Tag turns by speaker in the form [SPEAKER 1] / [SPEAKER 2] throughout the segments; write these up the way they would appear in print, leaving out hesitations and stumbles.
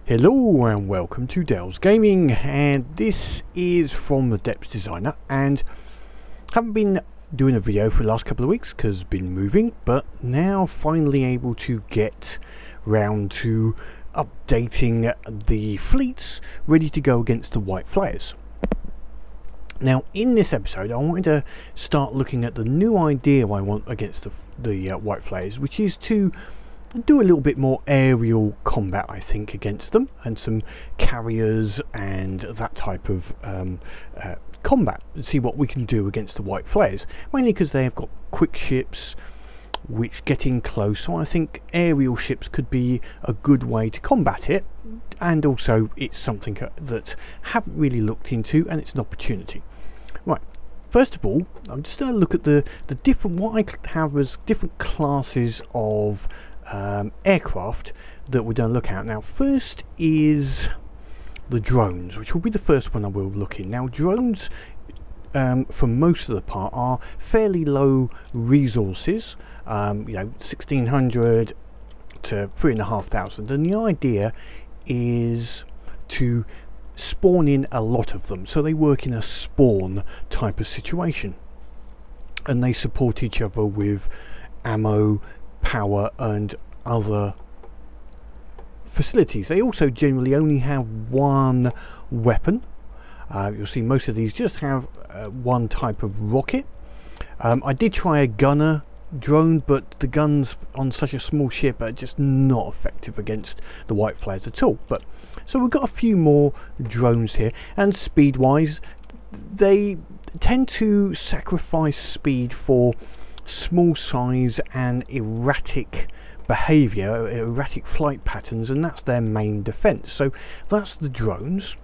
[SPEAKER 1] Hello and welcome to Dell's Gaming, and this is from the Depths Designer, and haven't been doing a video for the last couple of weeks because been moving, but now finally able to get round to updating the fleets ready to go against the White Flayers. Now in this episode I wanted to start looking at the new idea I want against the White Flayers, which is to do a little bit more aerial combat, I think, against them, and some carriers and that type of combat, and see what we can do against the White Flayers, mainly because they have got quick ships which get in close, so I think aerial ships could be a good way to combat it, and also it's something that I haven't really looked into, and it's an opportunity. Right, first of all, I'm just going to look at the different, what I have as different classes of aircraft that we're going to look at. Now first is the drones, which will be the first one I will look in. Now drones, for most of the part, are fairly low resources, you know, 1600 to 3,500, and the idea is to spawn in a lot of them, so they work in a spawn type of situation, and they support each other with ammo, power and other facilities. They also generally only have one weapon. You'll see most of these just have one type of rocket. I did try a gunner drone, but the guns on such a small ship are just not effective against the White Flayers at all. But so we've got a few more drones here, and speed wise they tend to sacrifice speed for small size and erratic behavior, erratic flight patterns, and that's their main defense. So that's the drones.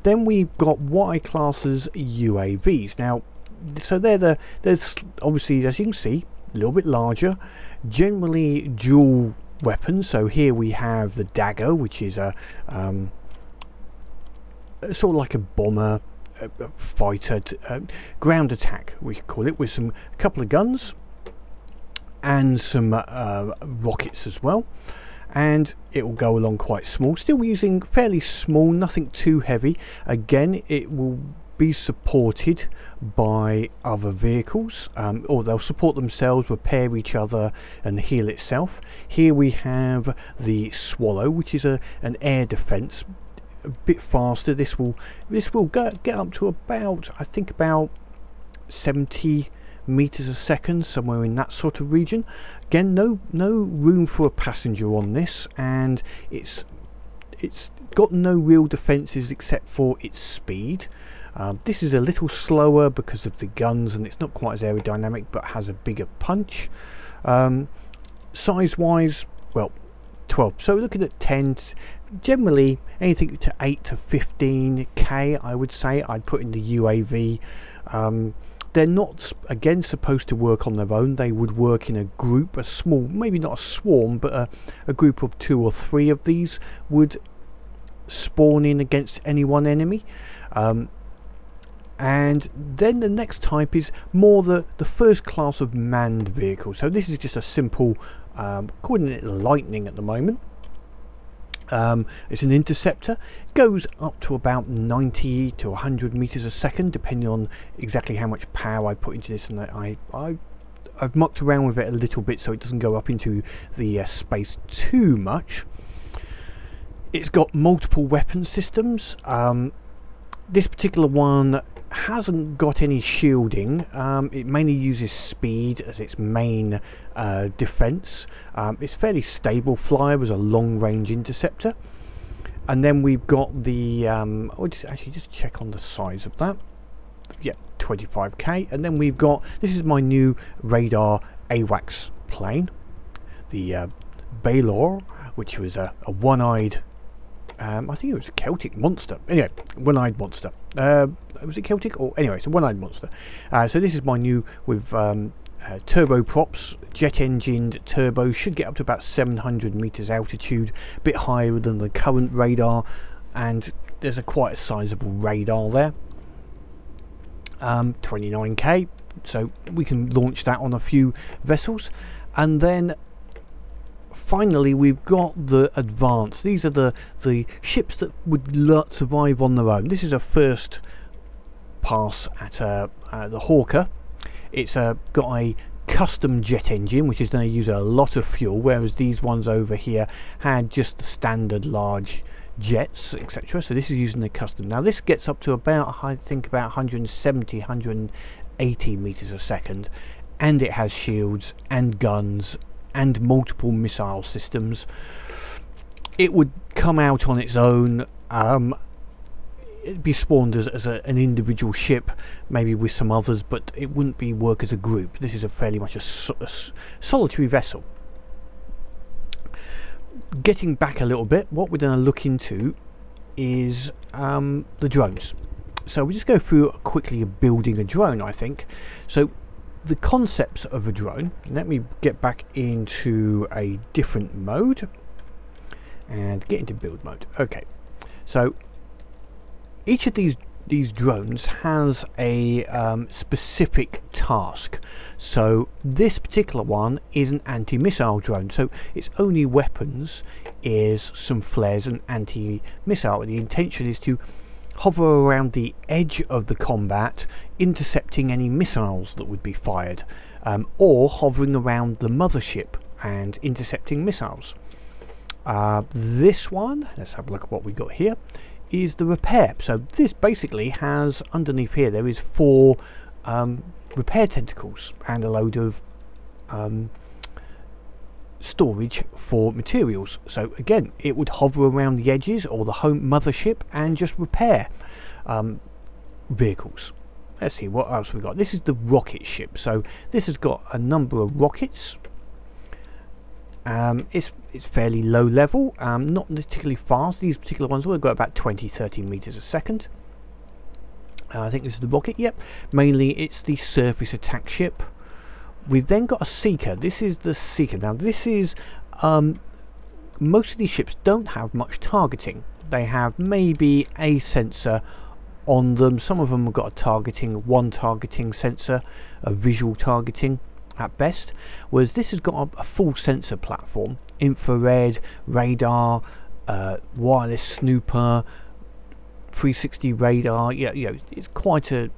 [SPEAKER 1] Then we've got what I class as UAVs. Now, so there's obviously, as you can see, a little bit larger, generally dual weapons. So here we have the Dagger, which is a sort of like a bomber, fighter, ground attack we call it, with a couple of guns and some rockets as well, and it will go along quite small, still using fairly small, nothing too heavy. Again, it will be supported by other vehicles, or they'll support themselves, repair each other and heal itself. Here we have the Swallow, which is an air defense, a bit faster. This will get up to about, I think, about 70 meters a second, somewhere in that sort of region. Again, no room for a passenger on this, and it's got no real defenses except for its speed. This is a little slower because of the guns, and it's not quite as aerodynamic, but has a bigger punch. Size wise, well, 12. So looking at 10, generally anything to 8 to 15k, I would say I'd put in the UAV. They're not, again, supposed to work on their own. They would work in a group, a small, maybe not a swarm, but a group of 2 or 3 of these would spawn in against any one enemy. And then the next type is more the first class of manned vehicles. So this is just a simple, calling it Lightning at the moment. It's an interceptor. It goes up to about 90 to 100 meters a second, depending on exactly how much power I put into this, and I've mucked around with it a little bit so it doesn't go up into the space too much. It's got multiple weapon systems. This particular one hasn't got any shielding. It mainly uses speed as its main defense. It's fairly stable flyer as a long-range interceptor. And then we've got the I'll just check on the size of that. Yeah, 25k. And then we've got, this is my new radar AWACS plane, the Baylor, which was a one-eyed, I think it was a Celtic monster. Anyway, one-eyed monster. Was it Celtic? Or anyway, it's a one-eyed monster. So this is my new, with turboprops, jet-engined turbo. Should get up to about 700 meters altitude, a bit higher than the current radar, and there's quite a sizable radar there. 29k, so we can launch that on a few vessels. And then finally we've got the Advance. These are the ships that would survive on their own. This is a first pass at the Hawker. It's got a custom jet engine which is going to use a lot of fuel, whereas these ones over here had just the standard large jets, etc. So this is using the custom. Now this gets up to about, I think, about 170, 180 meters a second, and it has shields and guns and multiple missile systems. It would come out on its own. It'd be spawned as an individual ship, maybe with some others, but it wouldn't be work as a group. This is a fairly much a solitary vessel. Getting back a little bit, what we're going to look into is the drones. So we just go through quickly building a drone, I think. So the concepts of a drone, let me get back into a different mode and get into build mode. Okay, so each of these drones has a specific task. So this particular one is an anti-missile drone, so its only weapons is some flares and anti-missile. The intention is to hover around the edge of the combat, intercepting any missiles that would be fired, or hovering around the mothership and intercepting missiles. This one, let's have a look at what we got here, is the repair. So this basically has, underneath here there is 4 repair tentacles and a load of storage for materials. So again, it would hover around the edges or the home mothership and just repair vehicles. Let's see what else we got. This is the rocket ship. So this has got a number of rockets. It's fairly low level, not particularly fast. These particular ones will go about 20-30 meters a second. I think this is the rocket. Yep, mainly it's the surface attack ship. We've then got a seeker. This is the seeker. Now this is most of these ships don't have much targeting. They have maybe a sensor on them. Some of them have got one targeting sensor, a visual targeting at best, whereas this has got a full sensor platform, infrared, radar, wireless snooper, 360 radar. Yeah, you know, it's quite a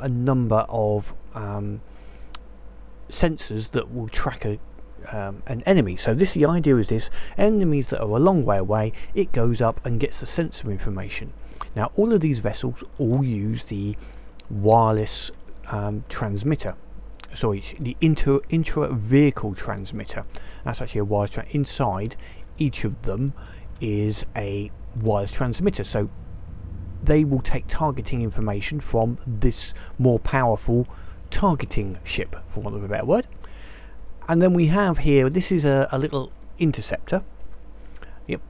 [SPEAKER 1] number of sensors that will track an enemy. So the idea is this: enemies that are a long way away, it goes up and gets the sensor information. Now all of these vessels all use the wireless transmitter. Sorry, the intra-vehicle transmitter. That's actually a wireless inside each of them is a wireless transmitter, so they will take targeting information from this more powerful targeting ship, for want of a better word. And then we have here, this is a little interceptor. Yep.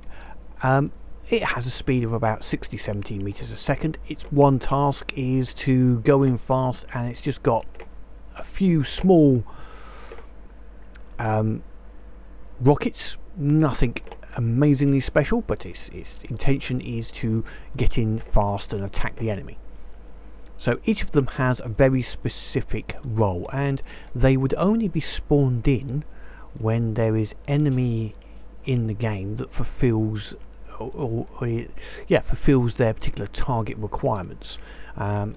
[SPEAKER 1] It has a speed of about 60-70 meters a second. Its one task is to go in fast, and it's just got a few small rockets, nothing amazingly special, but its intention is to get in fast and attack the enemy. So each of them has a very specific role, and they would only be spawned in when there is enemy in the game that fulfills fulfills their particular target requirements. And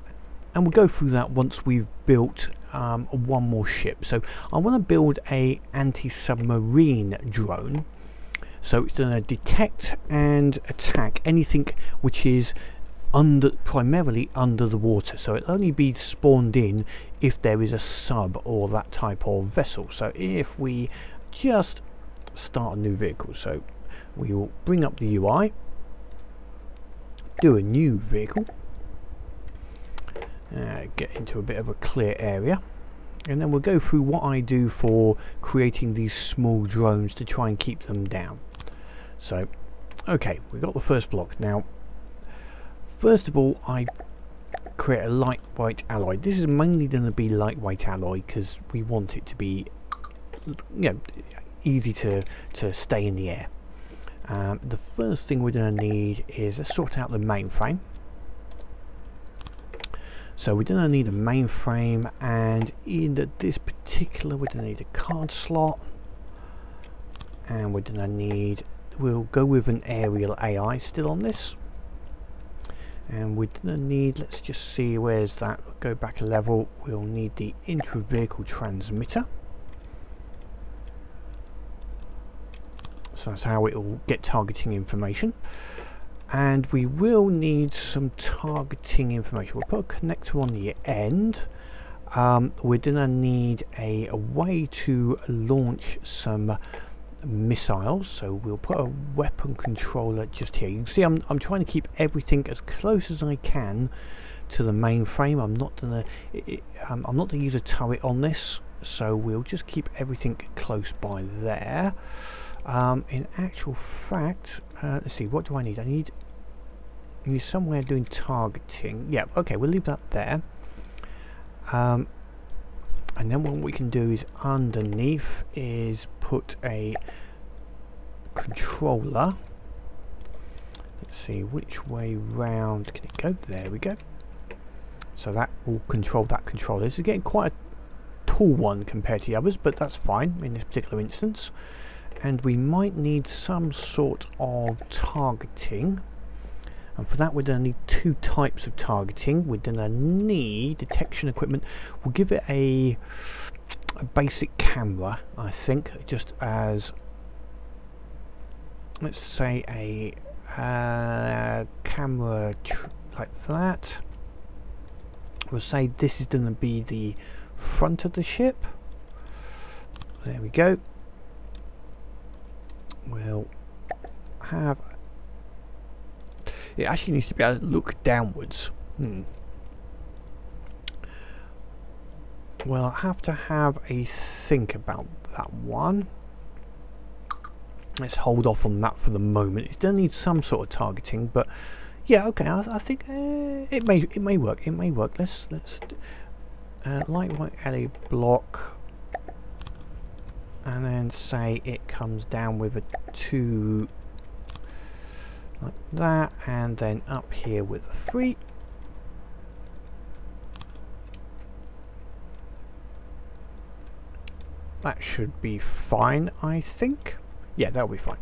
[SPEAKER 1] we'll go through that once we've built one more ship. So I want to build a anti-submarine drone, so it's going to detect and attack anything which is primarily under the water. So it'll only be spawned in if there is a sub or that type of vessel. So if we just start a new vehicle, so we will bring up the UI, do a new vehicle, get into a bit of a clear area, and then we'll go through what I do for creating these small drones to try and keep them down. So okay, we got the first block. Now first of all, I create a lightweight alloy. This is mainly going to be lightweight alloy because we want it to be, you know, easy to stay in the air. The first thing we're going to need is, let's sort out the mainframe. So we're going to need a mainframe, and in this particular we're going to need a card slot. and we're gonna need, we'll go with an aerial AI still on this, and we're gonna need, let's just see, where's that, go back a level, we'll need the intra-vehicle transmitter. So that's how it will get targeting information. And we will need some targeting information. We'll put a connector on the end. We're gonna need a way to launch some missiles, so we'll put a weapon controller just here. You can see I'm trying to keep everything as close as I can to the mainframe. I'm not gonna use a turret on this, so we'll just keep everything close by there. In actual fact, let's see, what do I need? I need somewhere doing targeting. Yeah, okay, we'll leave that there. And then what we can do is underneath is put a controller. Let's see which way round can it go. There we go. So that will control that controller. This is getting quite a tall one compared to the others, but that's fine in this particular instance. And we might need some sort of targeting, and for that we're going to need two types of targeting. We're going to need detection equipment. We'll give it a basic camera, I think, just as, let's say, a camera like that. We'll say this is going to be the front of the ship. There we go. We'll have, it actually needs to be able to look downwards. Well, I'll have to have a think about that one. Let's hold off on that for the moment. It does need some sort of targeting, but yeah, okay. I think it may work. It may work. Let's lightweight LA block. And then say it comes down with a 2 like that, and then up here with a 3. That should be fine, I think. Yeah, that'll be fine.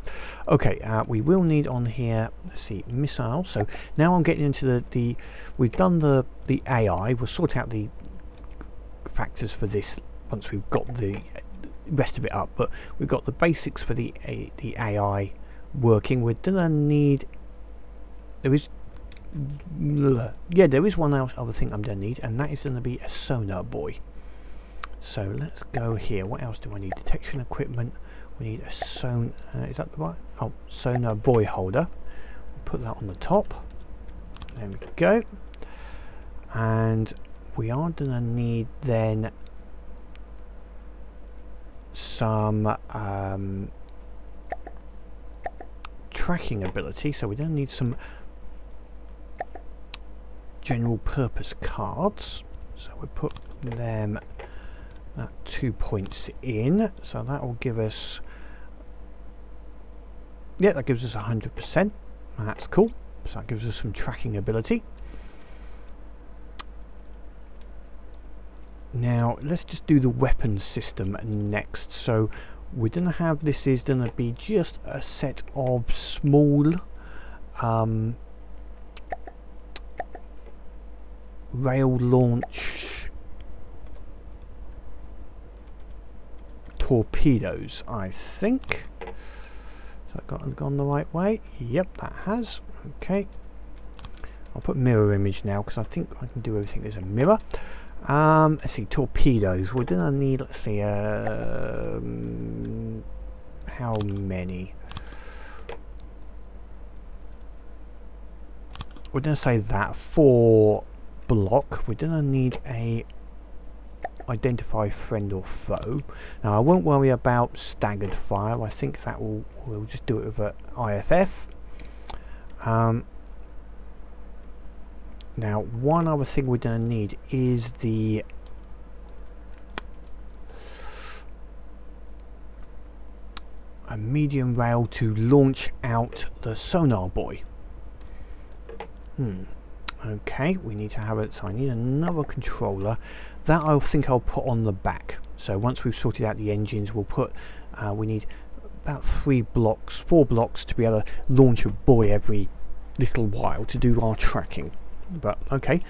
[SPEAKER 1] Okay, we will need on here, let's see, missiles. So now I'm getting into the we've done the AI. We'll sort out the factors for this once we've got the rest of it up, but we've got the basics for the AI working. We're gonna need, there is one other thing I'm gonna need, and that is gonna be a sonar buoy. So let's go here. What else do I need? Detection equipment. We need a is that the right? Oh, sonar buoy holder. We'll put that on the top. There we go. And we are gonna need then some tracking ability, so we don't need some general purpose cards, so we put them at 2 points in, so that will give us, yeah, that gives us 100%. That's cool. So that gives us some tracking ability. Now let's just do the weapons system next. So we're going to have, this is going to be just a set of small rail launch torpedoes, I think. So I've gone the right way. Yep, that has. Okay, I'll put mirror image now because I think I can do everything as a mirror. Let's see, torpedoes. We're gonna need, let's see, how many? We're gonna say that 4 block. We're gonna need a identify friend or foe. Now I won't worry about staggered fire. I think that we'll just do it with a IFF. Now one other thing we're going to need is a medium rail to launch out the sonar buoy. Okay, we need to have it, so I need another controller. That I think I'll put on the back. So once we've sorted out the engines, we'll put, we need about 4 blocks to be able to launch a buoy every little while to do our tracking. But okay,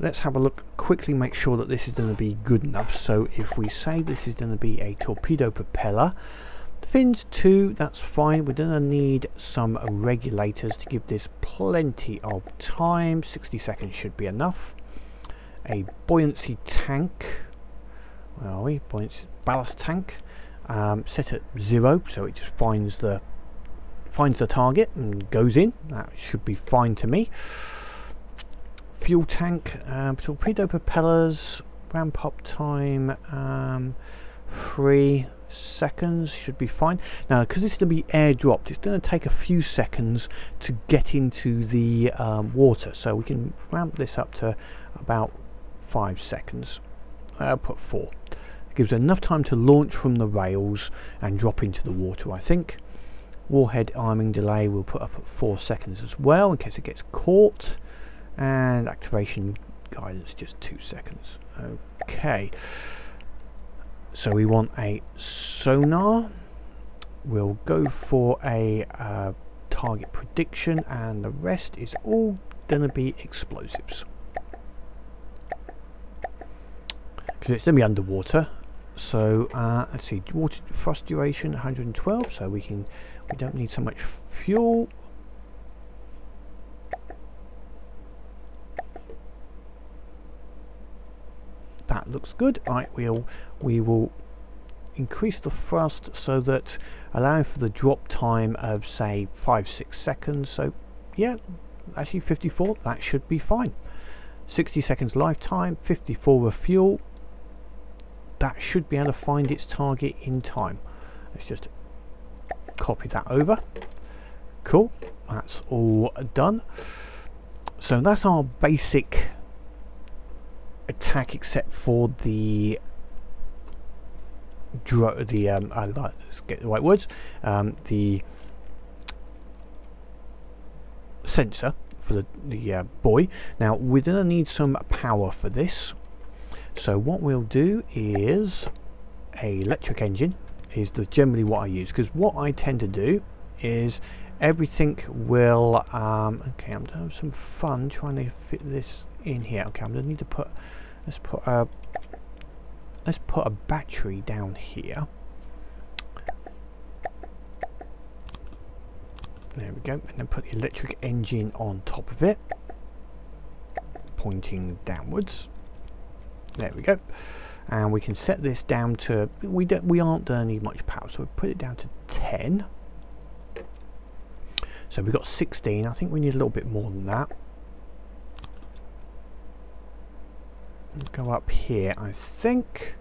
[SPEAKER 1] let's have a look quickly, make sure that this is going to be good enough. So if we say this is going to be a torpedo propeller, fins 2, that's fine. We're going to need some regulators to give this plenty of time. 60 seconds should be enough. A buoyancy tank, where are we? Buoyancy ballast tank, set at 0, so it just finds the target and goes in. That should be fine to me. Fuel tank, torpedo propellers, ramp up time 3 seconds should be fine. Now because this is going to be airdropped, it's going to take a few seconds to get into the water, so we can ramp this up to about 5 seconds. I'll put 4. It gives enough time to launch from the rails and drop into the water, I think. Warhead arming delay we'll put up at 4 seconds as well, in case it gets caught. And activation guidance just 2 seconds. Okay, so we want a sonar. We'll go for a target prediction, and the rest is all going to be explosives, because it's going to be underwater. So let's see, water frost duration 112, so we don't need so much fuel. That looks good. Right, we will increase the thrust so that allowing for the drop time of say 5-6 seconds. So yeah, actually 54, that should be fine. 60 seconds lifetime, 54 of fuel. That should be able to find its target in time. Let's just copy that over. Cool, that's all done. So that's our basic attack, except for the let's get the right words, the sensor for the buoy. Now we're going to need some power for this, so what we'll do is a electric engine is generally what I use, because what I tend to do is everything will okay, I'm having some fun trying to fit this in here. Okay, I'm going to need to put let's put a battery down here. There we go, and then put the electric engine on top of it, pointing downwards. There we go, and we can set this down to, we aren't going to need much power, so we put it down to 10. So we've got 16. I think we need a little bit more than that. Go up here, I think.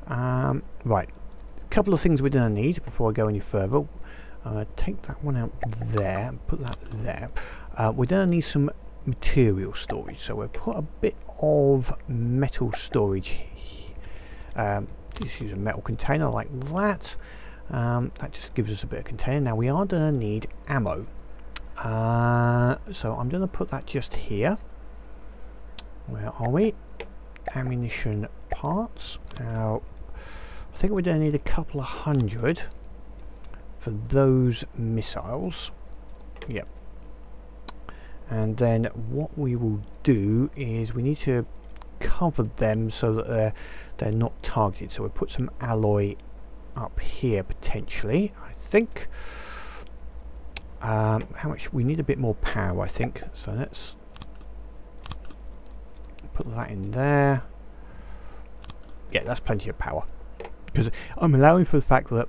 [SPEAKER 1] Right, a couple of things we're going to need before I go any further. Take that one out there and put that there. We're going to need some material storage, so we'll put a bit of metal storage. Just use a metal container like that. That just gives us a bit of container. Now we are going to need ammo, so I'm going to put that just here. Where are we? Ammunition parts. Now I think we're going to need a couple of 100 for those missiles. Yep. And then what we will do is we need to cover them so that they're not targeted. So we'll put some alloy up here potentially, I think. How much? We need a bit more power, I think. So let's put that in there. Yeah, that's plenty of power, because I'm allowing for the fact that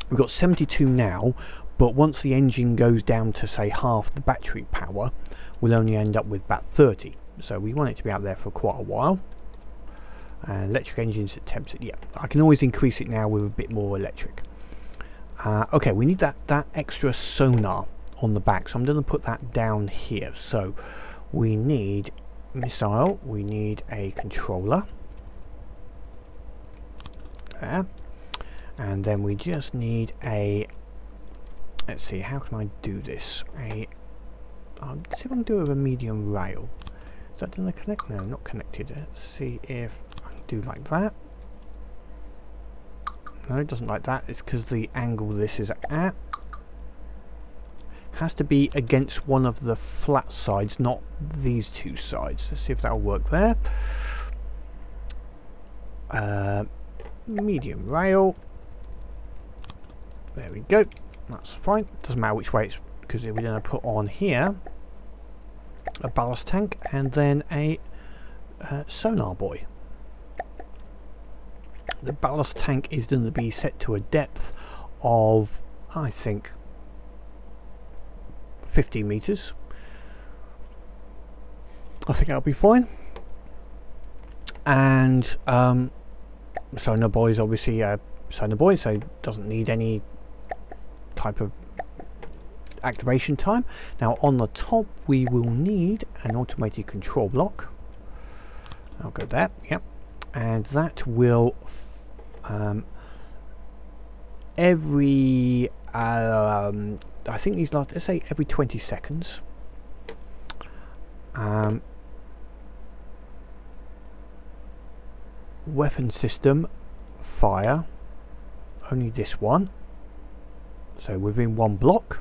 [SPEAKER 1] we've got 72 now, but once the engine goes down to say half the battery power, we'll only end up with about 30. So we want it to be out there for quite a while. And electric engines at 10%. Yeah, I can always increase it now with a bit more electric. Okay, we need that extra sonar on the back, so I'm going to put that down here. So we need missile, we need a controller there, and then we just need a, let's see, how can I do this? I'll see if I can do it with a medium rail. Is that going to connect? No, not connected. Let's see if I can do like that. No, it doesn't like that. It's because the angle this is at has to be against one of the flat sides, not these two sides. Let's see if that'll work there. Medium rail. There we go. That's fine. Doesn't matter which way it's, because we're going to put on here a ballast tank and then a sonar buoy. The ballast tank is going to be set to a depth of, I think, 15 meters. I think that'll be fine. And sonar buoy is obviously a sonar buoy, so it doesn't need any type of activation time. Now on the top we will need an automated control block. I'll go there, yep, and that will every I think these last, let's say every 20 seconds weapon system fire, only this one, so within one block.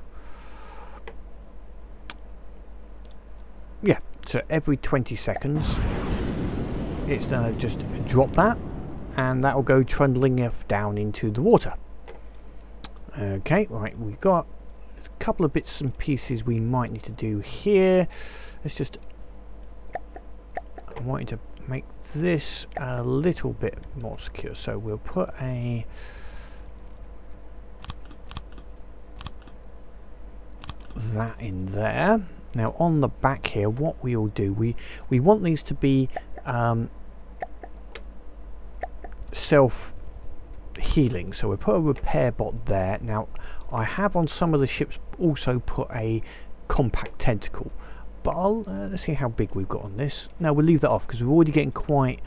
[SPEAKER 1] Yeah, so every 20 seconds it's going to just drop that, and that will go trundling down into the water. Okay, right, we've got a couple of bits and pieces we might need to do here. Let's just, I want you to make this a little bit more secure, so we'll put a that in there. Now on the back here, what we'll do, we want these to be self-healing, so we'll put a repair bot there. Now I have on some of the ships also put a compact tentacle, but I'll let's see how big we've got on this. Now we'll leave that off because we're already getting quite,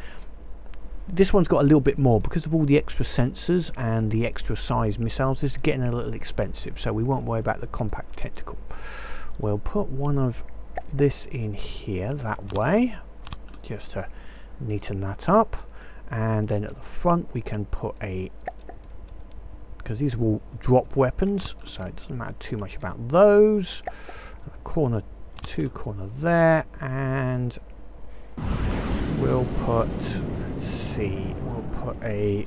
[SPEAKER 1] this one's got a little bit more because of all the extra sensors and the extra size missiles. This is getting a little expensive, so we won't worry about the compact tentacle. We'll put one of this in here that way, just to neaten that up, and then at the front we can put a, because these will drop weapons, so it doesn't matter too much about those. Corner to corner there, and we'll put, let's see, we'll put a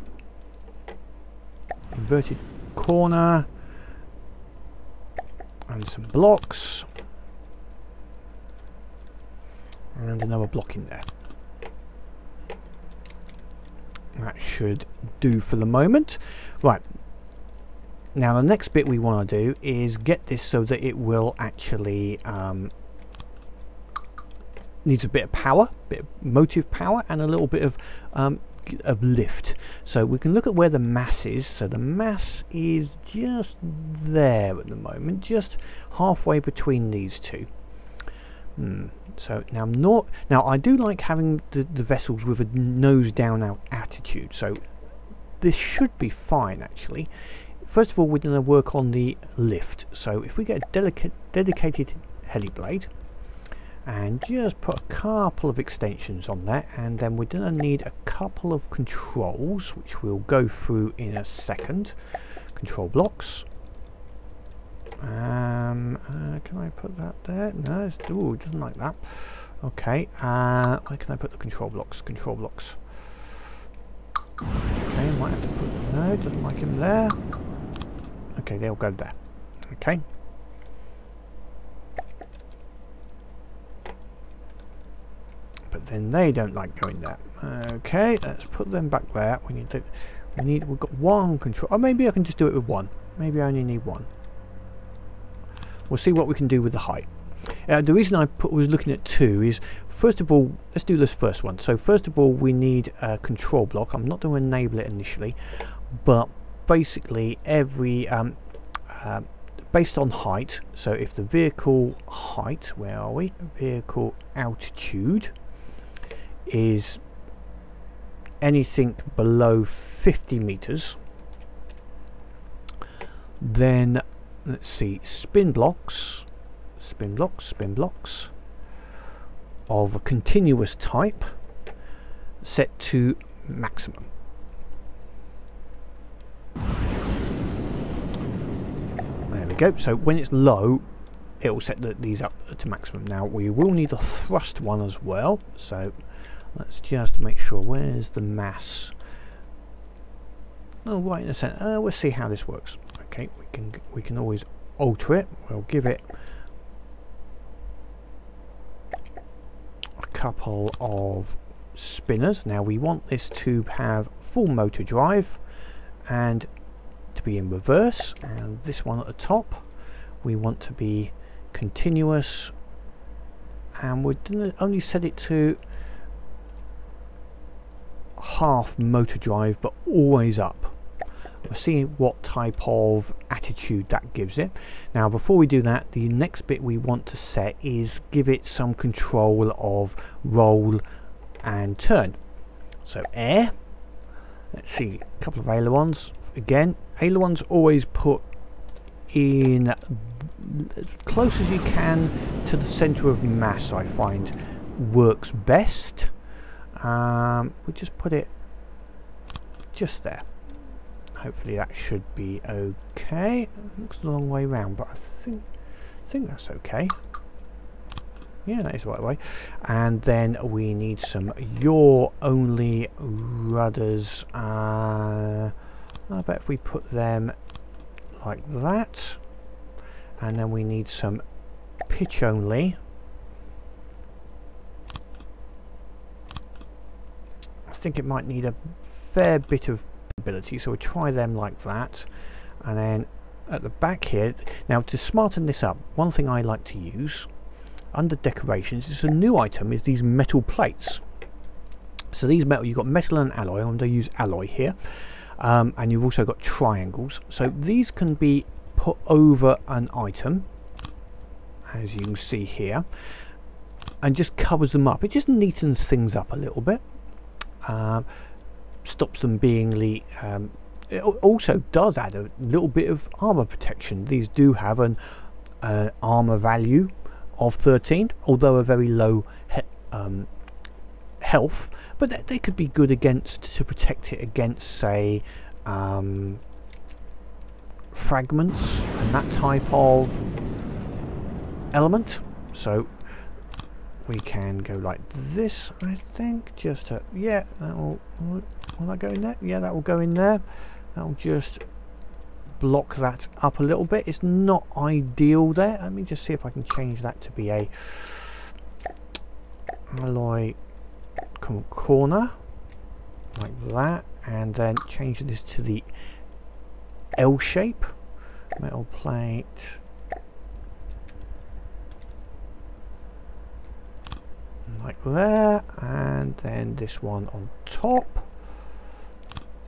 [SPEAKER 1] inverted corner and some blocks and another block in there. That should do for the moment. Right, now the next bit we want to do is get this so that it will actually needs a bit of power, bit of motive power, and a little bit of lift. So we can look at where the mass is. So the mass is just there at the moment, just halfway between these two. So now I do like having the vessels with a nose down out attitude, so this should be fine actually. First of all, we're going to work on the lift. So if we get a dedicated heli blade and just put a couple of extensions on there, and then we're going to need a couple of controls which we'll go through in a second. Control blocks. Can I put that there? No, ooh, it doesn't like that. Okay, where can I put the control blocks? Control blocks. Okay, I might have to put, no, it doesn't like him there. Okay, they'll go there. Okay. But then they don't like going there. Okay, let's put them back there. We've got one control. Or maybe I can just do it with one. Maybe I only need one. We'll see what we can do with the height. The reason I was looking at two is, first of all, let's do this first one. So first of all, we need a control block. I'm not going to enable it initially, but basically every based on height. So if the vehicle height, where are we? Vehicle altitude is anything below 50 meters, then let's see, spin blocks of a continuous type set to maximum. go. So when it's low, it will set these up to maximum. Now we will need a thrust one as well, so let's just make sure. Where's the mass? Oh, right in the center. We'll see how this works. Okay, we can always alter it. We'll give it a couple of spinners. Now we want this to have full motor drive and to be in reverse, and this one at the top we want to be continuous, and we're gonna only set it to half motor drive but always up. We'll see what type of attitude that gives it. Now before we do that, the next bit we want to set is give it some control of roll and turn. So air, let's see, a couple of ailerons. Again, ailerons always put in as close as you can to the center of mass, I find works best. We'll just put it just there. Hopefully that should be okay. It looks the long way around, but I think that's okay. Yeah, that is the right way. And then we need some yaw only rudders. I bet if we put them like that, and then we need some pitch only. I think it might need a fair bit of ability, so we'll try them like that. And then at the back here, now to smarten this up, one thing I like to use under decorations, it's a new item, is these metal plates. So these metal, you've got metal and alloy. I'm going to use alloy here. And you've also got triangles, so these can be put over an item, as you can see here, and just covers them up. It just neatens things up a little bit, stops them being it also does add a little bit of armor protection. These do have an armor value of 13, although a very low health, but they could be good to protect it against, say, fragments and that type of element. So we can go like this, I think, just to, yeah, will that go in there? Yeah, that will go in there. That will just block that up a little bit. It's not ideal there. Let me just see if I can change that to be a alloy corner like that, and then change this to the L shape, metal plate like there, and then this one on top.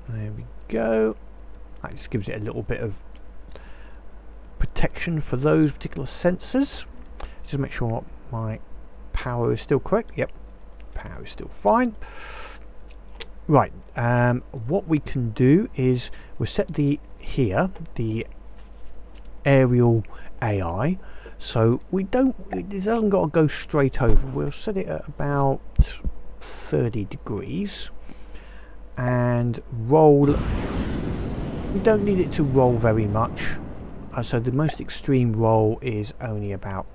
[SPEAKER 1] There we go. That just gives it a little bit of protection for those particular sensors. Just make sure my power is still correct. Yep, power is still fine. Right, what we can do is we'll set the aerial AI, so it doesn't got to go straight over. We'll set it at about 30 degrees and roll. We don't need it to roll very much, so the most extreme roll is only about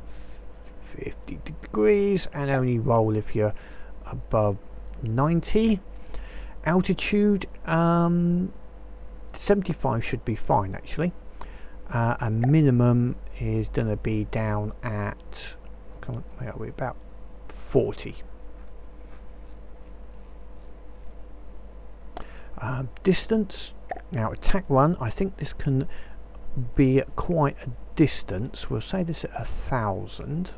[SPEAKER 1] 50 degrees, and only roll if you're above 90. Altitude 75 should be fine actually. A minimum is going to be down at, come on, where are we, about 40. Distance, now attack run, I think this can be at quite a distance. We'll say this at 1,000.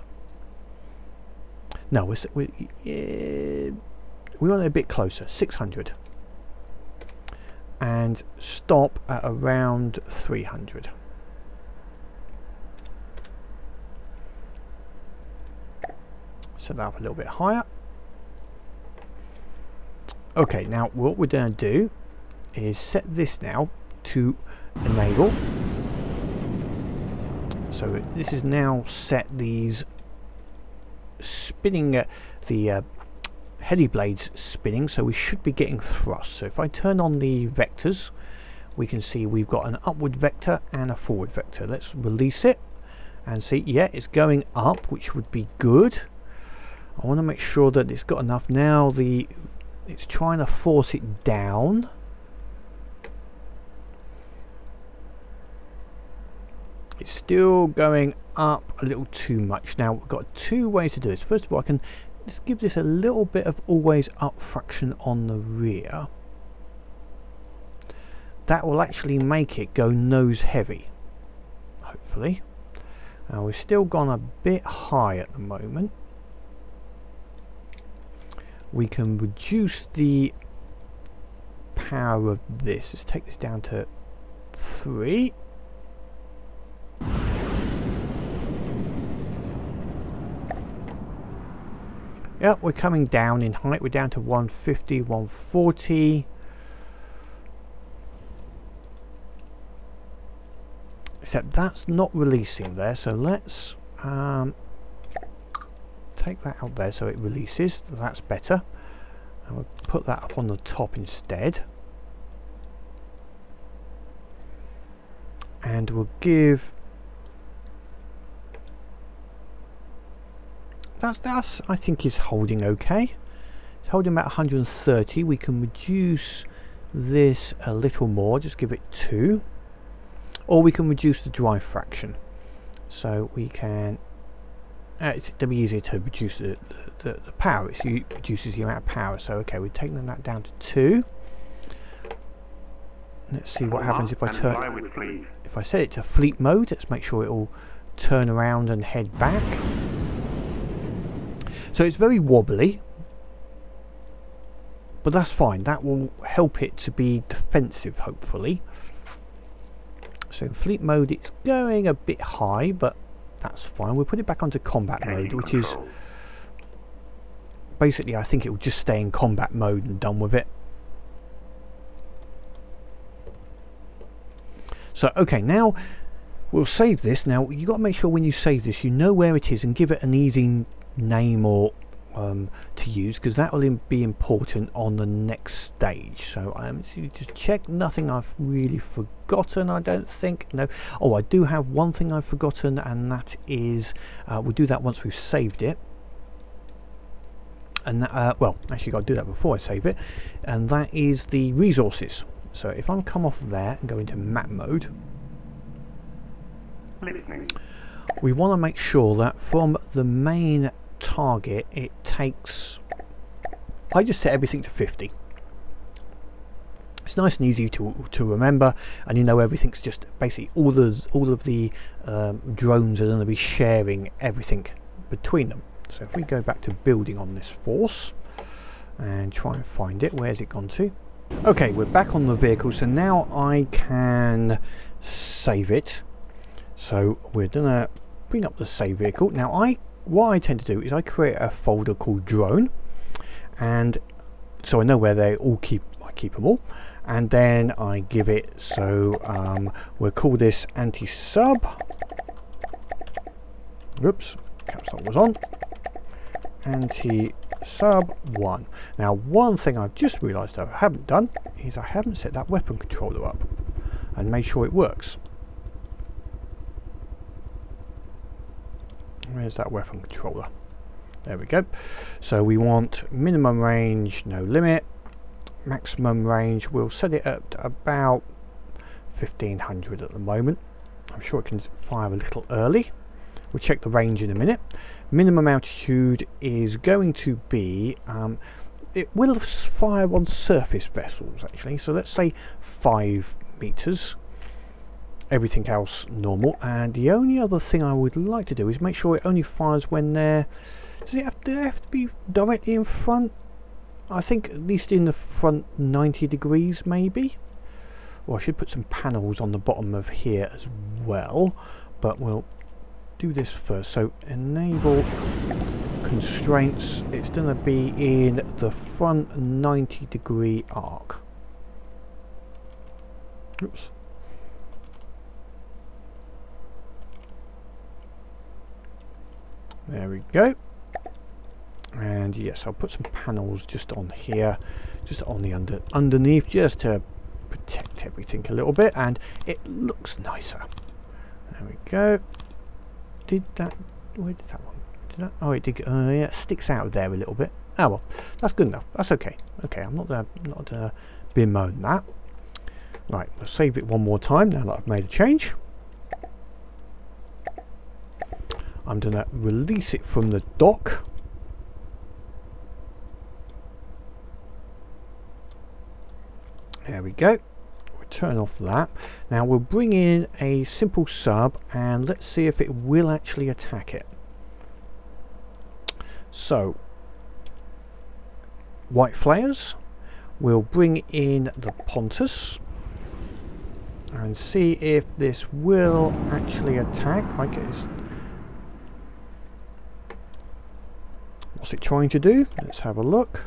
[SPEAKER 1] No, we want it a bit closer, 600, and stop at around 300. Set that up a little bit higher. Okay, now what we're going to do is set this now to enable. So this is now set these spinning, the heli blades spinning, so we should be getting thrust. So if I turn on the vectors, we can see we've got an upward vector and a forward vector. Let's release it and see. Yeah, it's going up, which would be good. I want to make sure that it's got enough. Now it's trying to force it down. It's still going up a little too much. Now we've got two ways to do this. First of all, I can just give this a little bit of always up fraction on the rear. That will actually make it go nose heavy, hopefully. Now we've still gone a bit high at the moment. We can reduce the power of this. Let's take this down to 3. Yeah, we're coming down in height. We're down to 150, 140. Except that's not releasing there, so let's take that out there so it releases. That's better. And we'll put that up on the top instead. And we'll give... That's I think is holding okay. It's holding about 130. We can reduce this a little more, just give it 2. Or we can reduce the drive fraction. So we can... it'll be easier to reduce the power. It reduces the amount of power. So okay, we're taking that down to 2. Let's see what happens if I turn... If I set it to fleet mode, let's make sure it will turn around and head back. So it's very wobbly, but that's fine. That will help it to be defensive, hopefully. So in fleet mode it's going a bit high, but that's fine. We'll put it back onto combat mode, which is basically, I think it will just stay in combat mode and done with it. So okay, now we'll save this. Now you got to make sure when you save this you know where it is and give it an easy name or to use, because that will be important on the next stage. So I'm just check nothing I've really forgotten. I don't think. No. Oh, I do have one thing I've forgotten, and that is we'll do that once we've saved it. And well, actually, got to do that before I save it, and that is the resources. So if I come off there and go into map mode, we want to make sure that from the main target it takes... I just set everything to 50. It's nice and easy to remember, and you know everything's just basically all of the drones are going to be sharing everything between them. So if we go back to building on this force and try and find it, where's it gone to? Okay, we're back on the vehicle, so now I can save it. So we're gonna bring up the save vehicle. Now what I tend to do is I create a folder called drone, and so I know where they all I keep them all, and then I give it, so we'll call this anti-sub. Oops, caps lock was on. Anti-sub 1. Now one thing I've just realised I haven't done is I haven't set that weapon controller up and made sure it works. Where's that weapon controller? There we go. So we want minimum range, no limit. Maximum range, we'll set it at about 1500 at the moment. I'm sure it can fire a little early. We'll check the range in a minute. Minimum altitude is going to be, it will fire on surface vessels actually, so let's say 5 meters. Everything else normal, and the only other thing I would like to do is make sure it only fires when they're... do they have to be directly in front? I think at least in the front 90 degrees maybe. Or I should put some panels on the bottom of here as well, but we'll do this first. So enable constraints, it's going to be in the front 90 degree arc. Oops. There we go. And yes, I'll put some panels just on here, just on the underneath, just to protect correct everything a little bit, and it looks nicer. There we go. Did that? Where did that one? Did that? Oh, it did. Yeah, it sticks out there a little bit. Oh well, that's good enough. That's okay. Okay, I'm not bemoan that. Right, we'll save it one more time now that I've made a change. I'm going to release it from the dock. There we go. We'll turn off that. Now we'll bring in a simple sub and let's see if it will actually attack it. So, White Flayers. We'll bring in the Pontus and see if this will actually attack. Like it's, what's it trying to do? Let's have a look.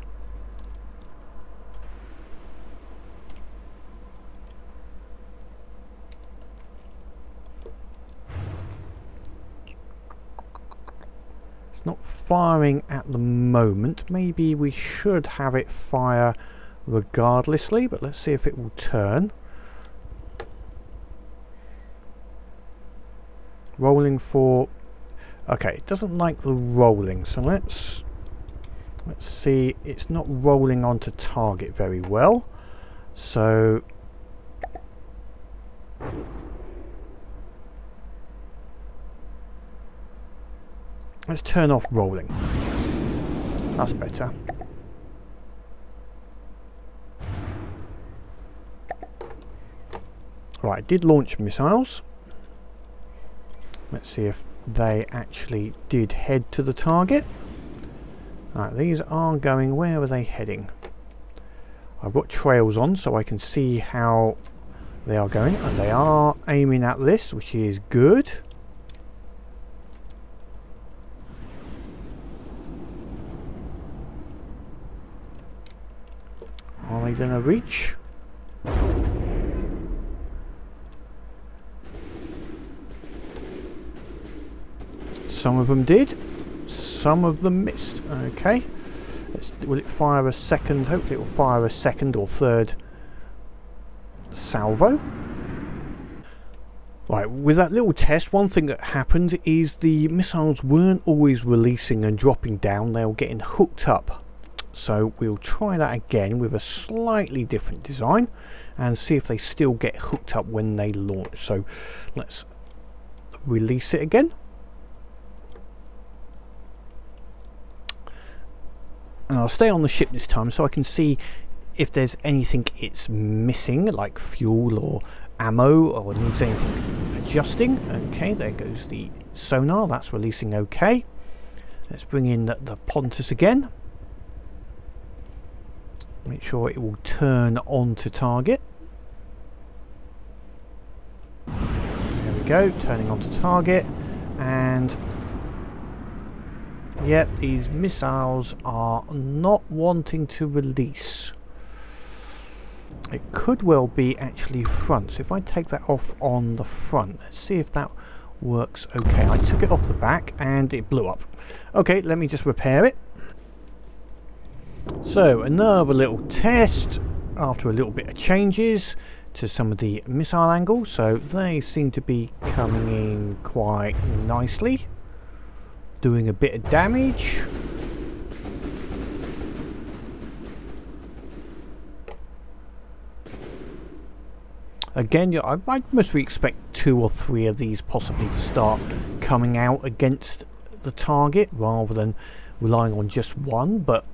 [SPEAKER 1] It's not firing at the moment. Maybe we should have it fire regardlessly, but let's see if it will turn. Rolling for... okay, it doesn't like the rolling, so let's see. It's not rolling onto target very well, so let's turn off rolling. That's better. Right, it did launch missiles. Let's see if they actually did head to the target. Right, these are going, where are they heading? I've got trails on so I can see how they are going, and they are aiming at this, which is good. Are they going to reach? Some of them did, some of them missed. Okay, will it fire a second? Hopefully it will fire a second or third salvo. Right, with that little test, one thing that happened is the missiles weren't always releasing and dropping down, they were getting hooked up. So we'll try that again with a slightly different design and see if they still get hooked up when they launch. So let's release it again. And I'll stay on the ship this time so I can see if there's anything it's missing, like fuel or ammo, or needs anything adjusting. Okay, there goes the sonar, that's releasing okay. Let's bring in the Pontus again. Make sure it will turn on to target. There we go, turning on to target. And yep, these missiles are not wanting to release. It could well be actually front. So if I take that off on the front, let's see if that works okay. I took it off the back and it blew up. Okay, let me just repair it. So another little test after a little bit of changes to some of the missile angles. So they seem to be coming in quite nicely, doing a bit of damage. Again, I'd mostly expect 2 or 3 of these possibly to start coming out against the target rather than relying on just one, but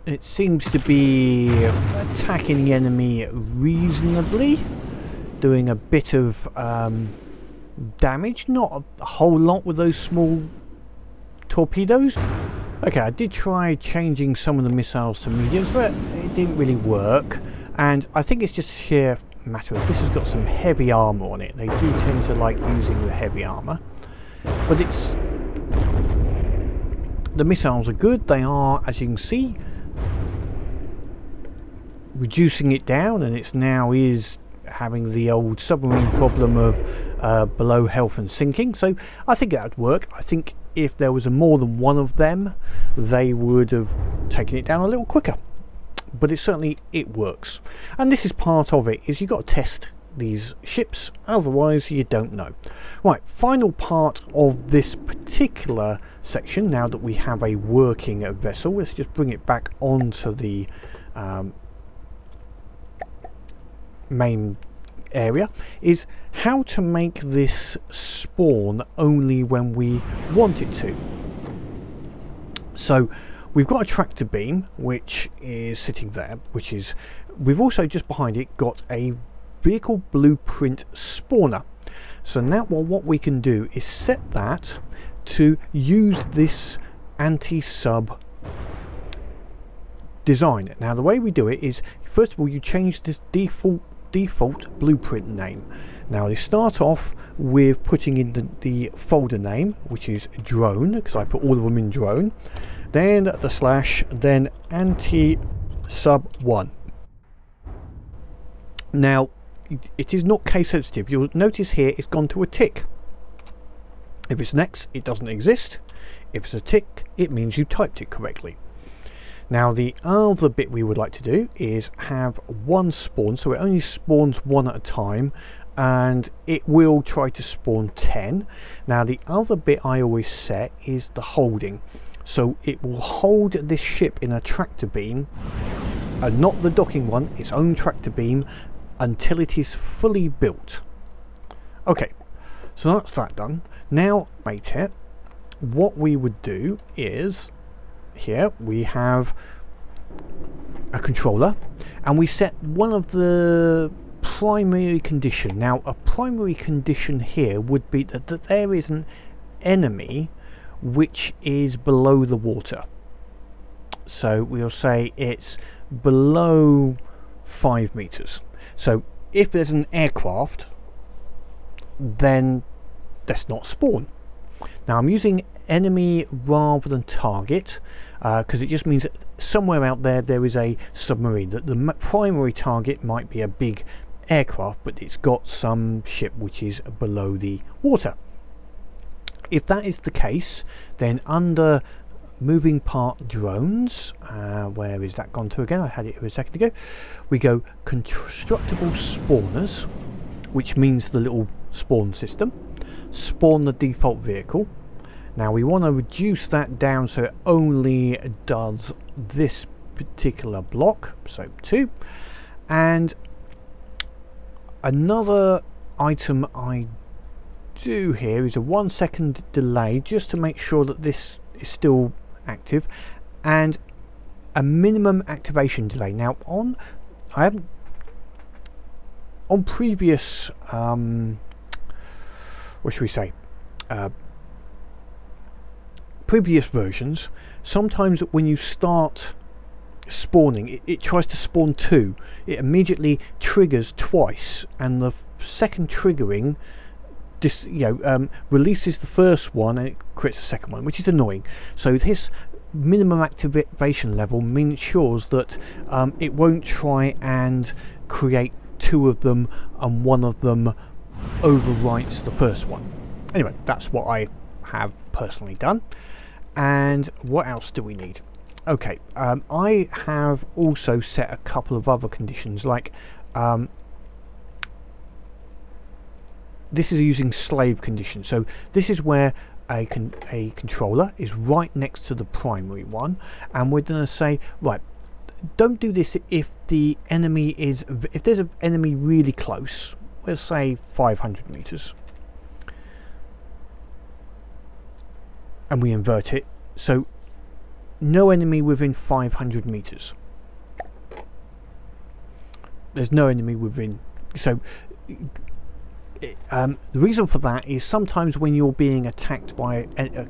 [SPEAKER 1] it seems to be attacking the enemy reasonably, doing a bit of damage, not a whole lot with those small torpedoes. Okay, I did try changing some of the missiles to mediums, but it didn't really work, and I think it's just a sheer matter of this has got some heavy armour on it. They do tend to like using the heavy armour, but it's, the missiles are good. They are, as you can see, reducing it down, and it's now is having the old submarine problem of below health and sinking. So I think that would work. I think if there was more than one of them, they would have taken it down a little quicker. But it works, and this is part of it, is you've got to test these ships, otherwise you don't know. Right, final part of this particular section, now that we have a working vessel, let's just bring it back onto the main area, is how to make this spawn only when we want it to. So we've got a tractor beam which is sitting there, we've also just behind it got a vehicle blueprint spawner. So now what we can do is set that to use this anti-sub design. Now the way we do it is, first of all, you change this default blueprint name. Now they start off with putting in the folder name, which is drone, because I put all of them in drone, then the slash, then anti-sub1. Now it is not case sensitive. You'll notice here it's gone to a tick. If it's an X, it doesn't exist. If it's a tick, it means you typed it correctly. Now the other bit we would like to do is have one spawn, so it only spawns one at a time, and it will try to spawn 10. Now the other bit I always set is the holding, so it will hold this ship in a tractor beam, and not the docking one, its own tractor beam, until it is fully built. Okay, so that's that done. Now mate it, what we would do is, here we have a controller, and we set one of the primary condition. Now a primary condition here would be that there is an enemy which is below the water. So we'll say it's below 5 meters. So if there's an aircraft, then let's not spawn. Now I'm using enemy rather than target, because it just means that somewhere out there is a submarine. That the primary target might be a big aircraft, but it's got some ship which is below the water. If that is the case, then under moving part drones, where is that gone to again? I had it a second ago. We go constructible spawners, which means the little spawn system. Spawn the default vehicle. Now we want to reduce that down so it only does this particular block, so 2. And another item I do here is a 1 second delay, just to make sure that this is still active, and a minimum activation delay. Now on previous what should we say, previous versions, sometimes when you start spawning, it tries to spawn 2. It immediately triggers twice, and the second triggering releases the first one and it creates the second one, which is annoying. So this minimum activation level ensures that it won't try and create 2 of them and one of them overwrites the first one. Anyway, that's what I have personally done. And what else do we need? Okay, I have also set a couple of other conditions, like this is using slave conditions. So this is where a controller is right next to the primary one, and we're going to say, right, don't do this if the enemy is, if there's an enemy really close, let's say 500 meters, and we invert it, so no enemy within 500 meters. There's no enemy within, so the reason for that is sometimes when you're being attacked by a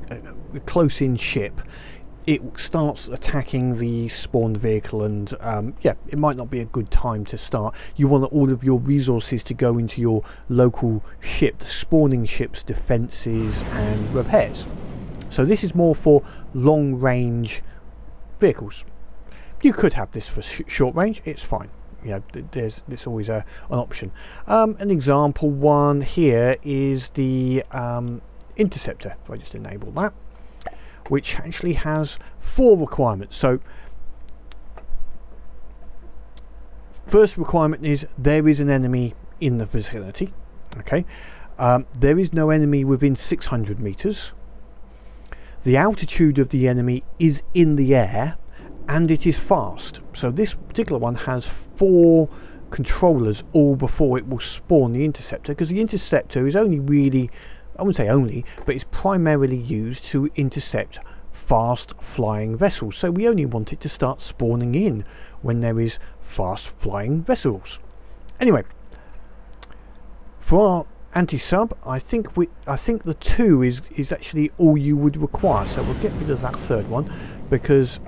[SPEAKER 1] close-in ship, it starts attacking the spawned vehicle, and yeah, it might not be a good time to start. You want all of your resources to go into your local ship, the spawning ship's defences and repairs. So this is more for long-range vehicles. You could have this for short range, it's fine. you know, there's always an option. An example one here is the interceptor. If I just enable that, which actually has 4 requirements. So first requirement is there is an enemy in the vicinity. Okay, there is no enemy within 600 meters. The altitude of the enemy is in the air, and it is fast. So this particular one has 4 controllers all before it will spawn the interceptor, because the interceptor is only really, I wouldn't say only, but it's primarily used to intercept fast flying vessels. So we only want it to start spawning in when there is fast flying vessels. Anyway, for our anti-sub, I think the 2 is actually all you would require. So we'll get rid of that 3rd one, because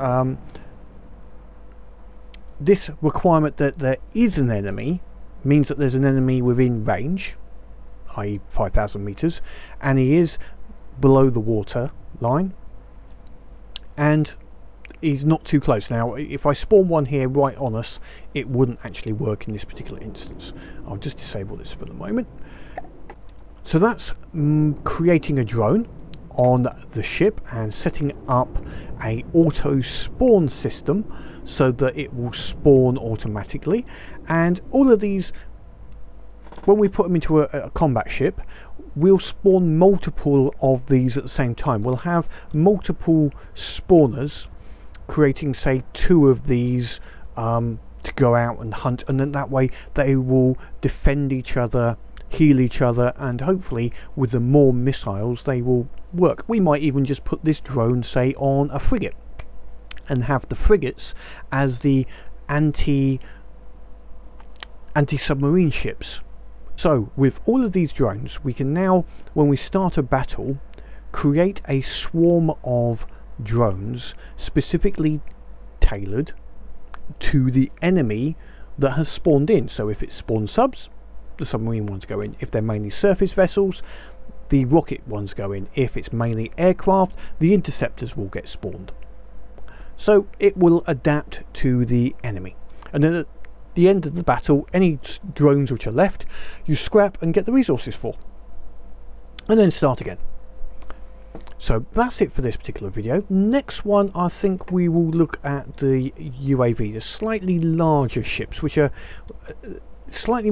[SPEAKER 1] this requirement that there is an enemy means that there's an enemy within range, i.e. 5,000 meters, and he is below the water line, and he's not too close. Now if I spawn one here right on us, it wouldn't actually work in this particular instance. I'll just disable this for the moment. So that's creating a drone on the ship and setting up a auto spawn system so that it will spawn automatically. And all of these, when we put them into a combat ship, we'll spawn multiple of these at the same time. We'll have multiple spawners creating, say, 2 of these to go out and hunt, and then that way they will defend each other, heal each other, and hopefully with the more missiles they will work. We might even just put this drone, say, on a frigate and have the frigates as the anti-submarine ships. So with all of these drones, we can now, when we start a battle, create a swarm of drones specifically tailored to the enemy that has spawned in. So if it's spawned subs, the submarine ones go in. If they're mainly surface vessels, the rocket ones go in. If it's mainly aircraft, the interceptors will get spawned. So it will adapt to the enemy. And then at the end of the battle, any drones which are left, you scrap and get the resources for, and then start again. So that's it for this particular video. Next one, I think we will look at the UAV, the slightly larger ships, which are slightly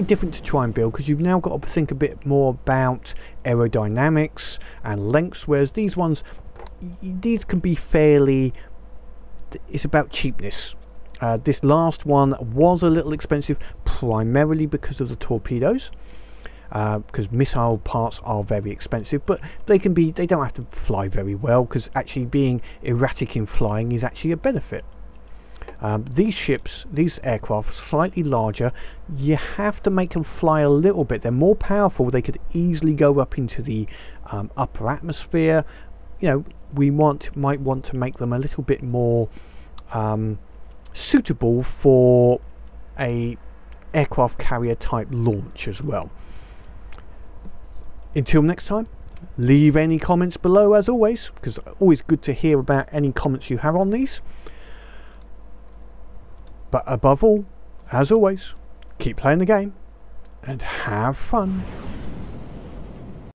[SPEAKER 1] different to try and build, because you've now got to think a bit more about aerodynamics and lengths, whereas these ones, these can be fairly, it's about cheapness. This last one was a little expensive, primarily because of the torpedoes, because missile parts are very expensive, but they don't have to fly very well, because actually being erratic in flying is actually a benefit. These ships, these aircraft, slightly larger, you have to make them fly a little bit. They're more powerful. They could easily go up into the upper atmosphere. You know, we might want to make them a little bit more suitable for a aircraft carrier type launch as well. Until next time, leave any comments below as always, because it's always good to hear about any comments you have on these. But above all, as always, keep playing the game and have fun.